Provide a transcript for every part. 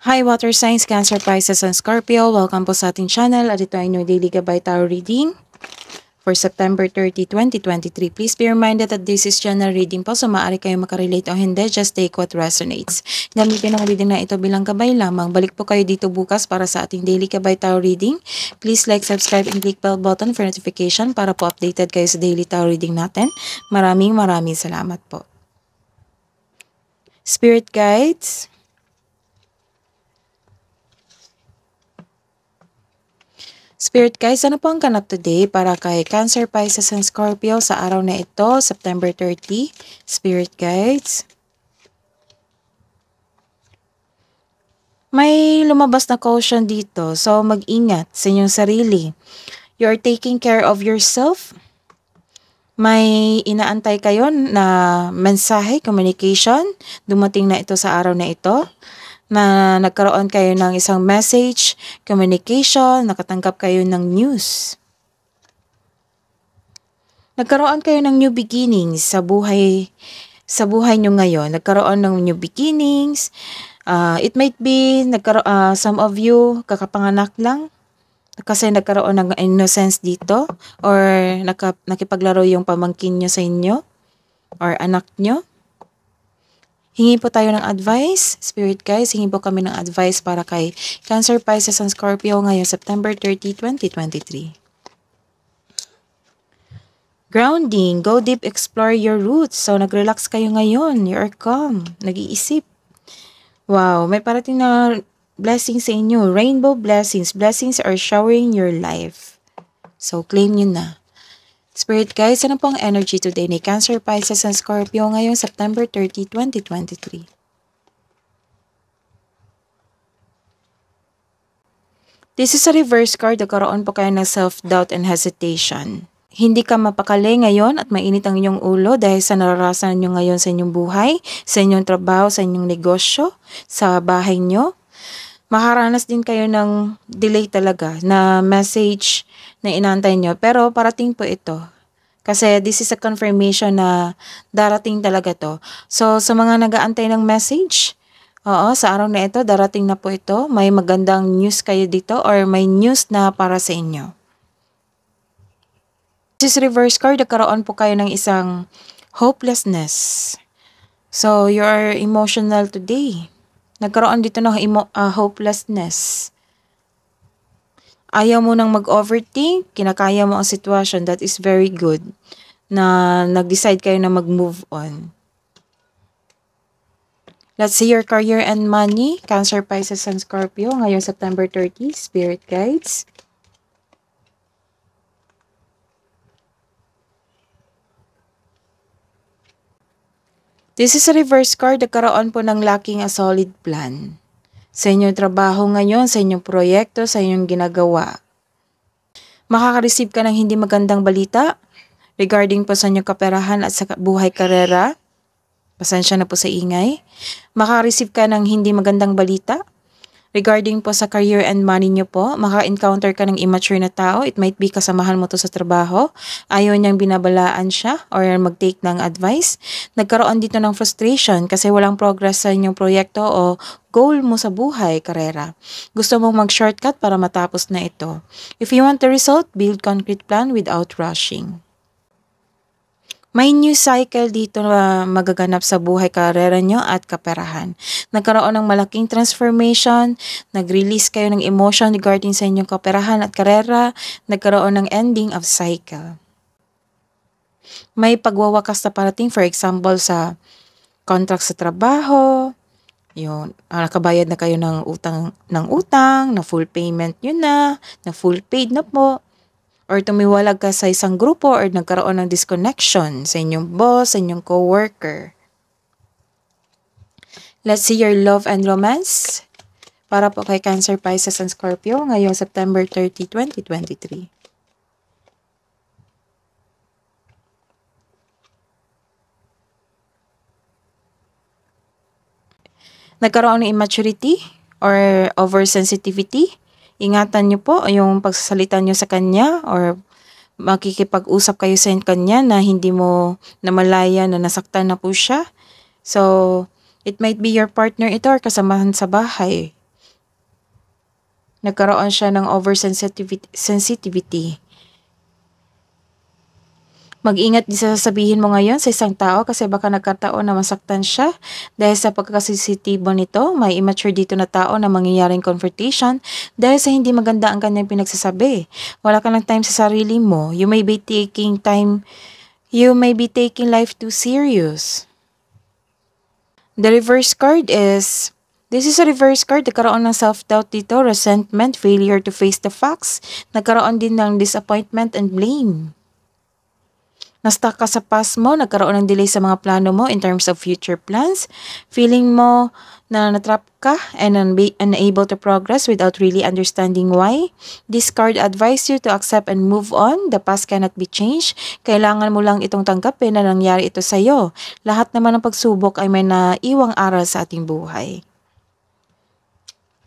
Hi Water Signs, Cancer, Pisces, and Scorpio. Welcome po sa ating channel at ito ay inyong daily gabay tarot reading for September 30, 2023. Please be reminded that this is general reading po, so maaari kayo makarelate o hindi. Just take what resonates. Gamitin ang reading na ito bilang gabay lamang. Balik po kayo dito bukas para sa ating daily gabay tarot reading. Please like, subscribe, and click bell button for notification para po updated kayo sa daily tarot reading natin. Maraming salamat po. Spirit guides, Spirit guys, ano po ang ganap today para kay Cancer, Pisces, and Scorpio sa araw na ito, September 30? Spirit guides. May lumabas na caution dito, so mag-ingat sa inyong sarili. You are taking care of yourself. May inaantay kayo na mensahe, communication. Dumating na ito sa araw na ito. Na nagkaroon kayo ng isang message, communication, nakatanggap kayo ng news. Nagkaroon kayo ng new beginnings sa buhay nyo ngayon. Nagkaroon ng new beginnings. It might be, some of you, kakapanganak lang. Kasi nagkaroon ng innocence dito. Or nakipaglaro yung pamangkin nyo sa inyo. Or anak nyo. Hingi po tayo ng advice, Spirit guys. Hingi po kami ng advice para kay Cancer, Pisces, and Scorpio ngayong September 30, 2023. Grounding, go deep, explore your roots. So, nag-relax kayo ngayon. You are calm. Nag-iisip. Wow, may parating na blessings sa inyo. Rainbow blessings. Blessings are showering your life. So, claim nyo na. Spirit guys, ano po ang energy today ni Cancer, Pisces, and Scorpio ngayong September 30, 2023? This is a reverse card. Nagkaroon po kayo ng self-doubt and hesitation. Hindi ka mapakali ngayon at mainit ang inyong ulo dahil sa nararasan nyo ngayon sa inyong buhay, sa inyong trabaho, sa inyong negosyo, sa bahay nyo. Makaranas din kayo ng delay talaga na message na inaantay nyo. Pero parating po ito. Kasi this is a confirmation na darating talaga to. So sa mga nag-aantay ng message, sa araw na ito, darating na po ito. May magandang news kayo dito or may news na para sa inyo. This is reverse card. Nagkaroon po kayo ng isang hopelessness. So you are emotional today. Nagkaroon dito ng hopelessness. Ayaw mo nang mag-overthink, kinakaya mo ang sitwasyon, that is very good. Na nag-decide kayo na mag-move on. Let's see your career and money, Cancer, Pisces, and Scorpio, ngayong September 30, Spirit Guides. This is a reverse card. Nagkaroon po ng lacking a solid plan. Sa inyong trabaho ngayon, sa inyong proyekto, sa inyong ginagawa. Makaka-receive ka ng hindi magandang balita regarding po sa inyong kaperahan at sa buhay karera. Pasensya na po sa ingay. Makaka-receive ka ng hindi magandang balita regarding po sa career and money nyo po. Maka-encounter ka ng immature na tao. It might be kasamahan mo to sa trabaho. Ayaw niyang binabalaan siya or mag-take ng advice. Nagkaroon dito ng frustration kasi walang progress sa inyong proyekto o goal mo sa buhay, karera. Gusto mong mag-shortcut para matapos na ito. If you want the result, build concrete plan without rushing. May new cycle dito na magaganap sa buhay, karera nyo at kaperahan. Nagkaroon ng malaking transformation, nag-release kayo ng emotion regarding sa inyong kaperahan at karera, nagkaroon ng ending of cycle. May pagwawakas na parating, for example, sa contract sa trabaho, yun, nakabayad na kayo ng utang, na full payment yun na full paid na po. Or tumiwalag ka sa isang grupo or nagkaroon ng disconnection sa inyong boss, sa inyong coworker. Let's see your love and romance para po kay Cancer, Pisces, and Scorpio ngayong September 30, 2023. Nagkaroon ng immaturity or oversensitivity. Ingatan nyo po yung pagsasalita nyo sa kanya or makikipag-usap kayo sa kanya na hindi mo namalaya na nasaktan na po siya. So, it might be your partner ito or kasamahan sa bahay. Nagkaroon siya ng oversensitivity. Mag-ingat din sa sasabihin mo ngayon sa isang tao kasi baka nagkataon na masaktan siya dahil sa pagkakasensitibo nito. May immature dito na tao na mangyayaring confrontation dahil sa hindi maganda ang kanyang pinagsasabi. Wala ka ng time sa sarili mo. You may be taking life too serious. The reverse card is, this is a reverse card. Nagkaroon ng self-doubt dito, resentment, failure to face the facts. Nagkaroon din ng disappointment and blame. Na-stuck ka sa past mo, nagkaroon ng delay sa mga plano mo in terms of future plans. Feeling mo na natrap ka and unable to progress without really understanding why. This card advise you to accept and move on. The past cannot be changed. Kailangan mo lang itong tanggapin na nangyari ito sa'yo. Lahat naman ng pagsubok ay may naiwang aral sa ating buhay.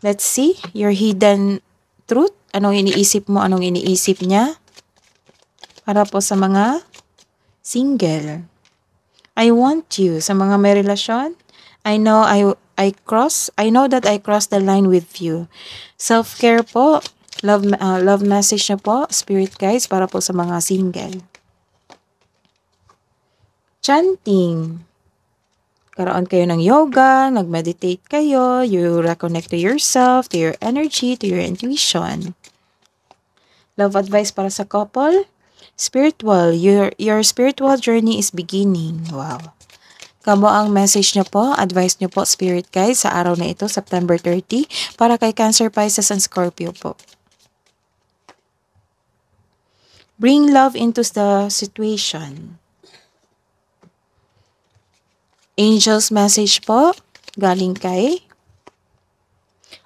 Let's see your hidden truth. Anong iniisip mo? Anong iniisip niya? Para po sa mga single. I want you. Sa mga may relasyon, I know that I crossed the line with you. Self-care po. Love message na po, spirit guides, para po sa mga single. Chanting. Karoon kayo ng yoga, nag-meditate kayo, you reconnect to yourself, to your energy, to your intuition. Love advice para sa couple. Spiritual, your spiritual journey is beginning. Wow. Kamo ang message nyo po, advice nyo po, spirit guides, sa araw na ito, September 30, para kay Cancer, Pisces, and Scorpio po. Bring love into the situation. Angel's message po, galing kay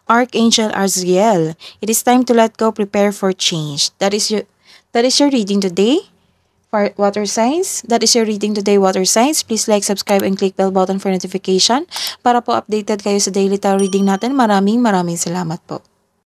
Archangel Azrael. It is time to let go, prepare for change. That is your reading today, water signs. That is your reading today, water signs. Please like, subscribe, and click bell button for notification para po updated kayo sa daily tarot reading natin. Maraming salamat po.